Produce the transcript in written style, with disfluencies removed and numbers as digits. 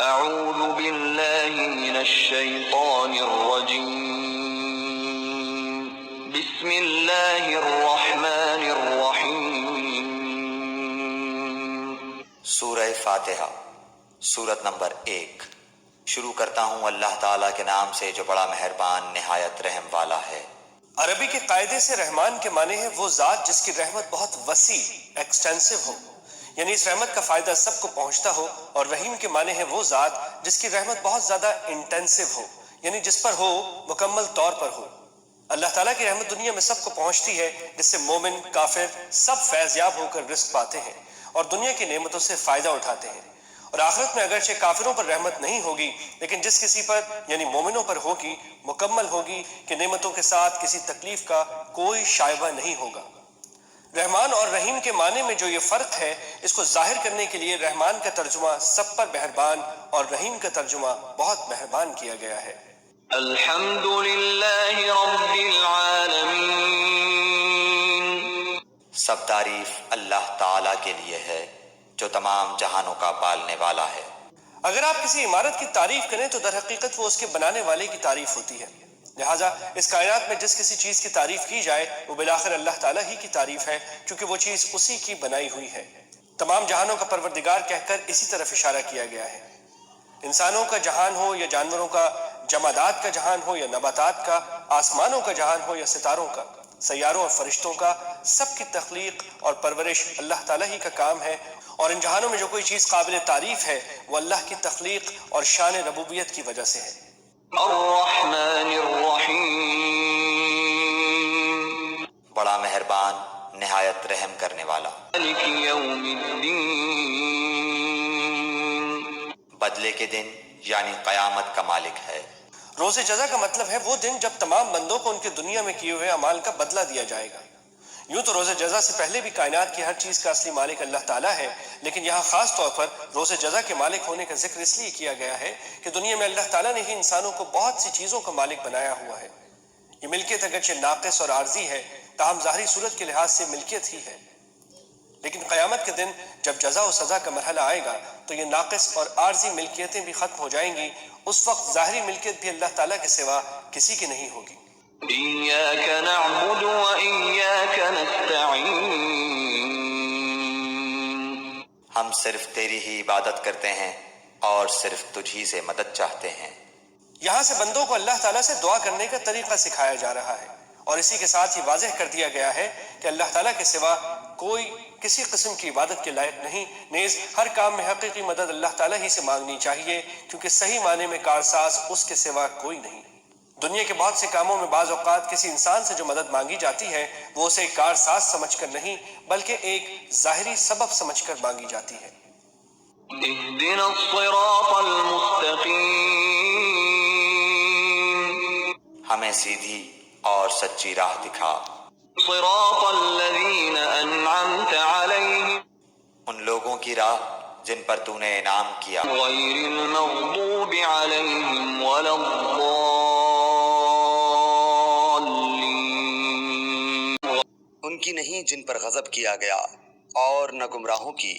اعوذ باللہ من الشیطان الرجیم بسم اللہ الرحمن الرحیم۔ سورہ فاتحہ، سورت نمبر 1۔ شروع کرتا ہوں اللہ تعالیٰ کے نام سے جو بڑا مہربان نہایت رحم والا ہے۔ عربی کے قاعدے سے رحمان کے معنی ہے وہ ذات جس کی رحمت بہت وسیع ایکسٹینسو ہو، یعنی اس رحمت کا فائدہ سب کو پہنچتا ہو، اور رحیم کے معنی ہے وہ ذات جس کی رحمت بہت زیادہ انٹینسو ہو، یعنی جس پر ہو مکمل طور پر ہو۔ اللہ تعالیٰ کی رحمت دنیا میں سب کو پہنچتی ہے، جس سے مومن کافر سب فیض یاب ہو کر رزق پاتے ہیں اور دنیا کی نعمتوں سے فائدہ اٹھاتے ہیں۔ اور آخرت میں اگرچہ کافروں پر رحمت نہیں ہوگی، لیکن جس کسی پر یعنی مومنوں پر ہوگی، مکمل ہوگی کہ نعمتوں کے ساتھ کسی تکلیف کا کوئی شائبہ نہیں ہوگا۔ رحمان اور رحیم کے معنی میں جو یہ فرق ہے، اس کو ظاہر کرنے کے لیے رحمان کا ترجمہ سب پر مہربان اور رحیم کا ترجمہ بہت مہربان کیا گیا ہے۔ الحمد للہ رب العالمین، سب تعریف اللہ تعالیٰ کے لیے ہے جو تمام جہانوں کا پالنے والا ہے۔ اگر آپ کسی عمارت کی تعریف کریں تو در حقیقت وہ اس کے بنانے والے کی تعریف ہوتی ہے، لہٰذا اس کائنات میں جس کسی چیز کی تعریف کی جائے وہ بالآخر اللہ تعالیٰ ہی کی تعریف ہے، کیونکہ وہ چیز اسی کی بنائی ہوئی ہے۔ تمام جہانوں کا پروردگار کہہ کر اسی طرف اشارہ کیا گیا ہے۔ انسانوں کا جہان ہو یا جانوروں کا، جمادات کا جہان ہو یا نباتات کا، آسمانوں کا جہان ہو یا ستاروں کا، سیاروں اور فرشتوں کا، سب کی تخلیق اور پرورش اللہ تعالیٰ ہی کا کام ہے، اور ان جہانوں میں جو کوئی چیز قابل تعریف ہے وہ اللہ کی تخلیق اور شان ربوبیت کی وجہ سے ہے۔ الرحمن الرحیم، بڑا مہربان نہایت رحم کرنے والا۔ مالک یوم الدین، بدلے کے دن یعنی قیامت کا مالک ہے۔ روز جزا کا مطلب ہے وہ دن جب تمام بندوں کو ان کے دنیا میں کیے ہوئے اعمال کا بدلہ دیا جائے گا۔ یوں تو روز جزا سے پہلے بھی کائنات کی ہر چیز کا اصلی مالک اللہ تعالیٰ ہے، لیکن یہاں خاص طور پر روز جزا کے مالک ہونے کا ذکر اس لیے کیا گیا ہے کہ دنیا میں اللہ تعالیٰ نے ہی انسانوں کو بہت سی چیزوں کا مالک بنایا ہوا ہے۔ یہ ملکیت اگرچہ ناقص اور عارضی ہے، تاہم ظاہری صورت کے لحاظ سے ملکیت ہی ہے، لیکن قیامت کے دن جب جزا و سزا کا مرحلہ آئے گا تو یہ ناقص اور عارضی ملکیتیں بھی ختم ہو جائیں گی۔ اس وقت ظاہری ملکیت بھی اللہ تعالیٰ کے سوا کسی کی نہیں ہوگی۔ ایاک نعبد و ایاک نستعین، ہم صرف تیری ہی عبادت کرتے ہیں اور صرف تجھ ہی سے مدد چاہتے ہیں۔ یہاں سے بندوں کو اللہ تعالیٰ سے دعا کرنے کا طریقہ سکھایا جا رہا ہے، اور اسی کے ساتھ یہ واضح کر دیا گیا ہے کہ اللہ تعالیٰ کے سوا کوئی کسی قسم کی عبادت کے لائق نہیں، نیز ہر کام میں حقیقی مدد اللہ تعالیٰ ہی سے مانگنی چاہیے، کیونکہ صحیح معنی میں کارساز اس کے سوا کوئی نہیں۔ دنیا کے بہت سے کاموں میں بعض اوقات کسی انسان سے جو مدد مانگی جاتی ہے وہ اسے کارساز سمجھ کر نہیں بلکہ ایک ظاہری سبب سمجھ کر مانگی جاتی ہے۔ اهدنا الصراط المستقیم، ہمیں سیدھی اور سچی راہ دکھا، صراط الذین انعمت علیہم ان لوگوں کی راہ جن پر تو نے انعام کیا، غیر المغضوب علیہم ولا الضالین، ان کی نہیں جن پر غضب کیا گیا، اور نہ گمراہوں کی۔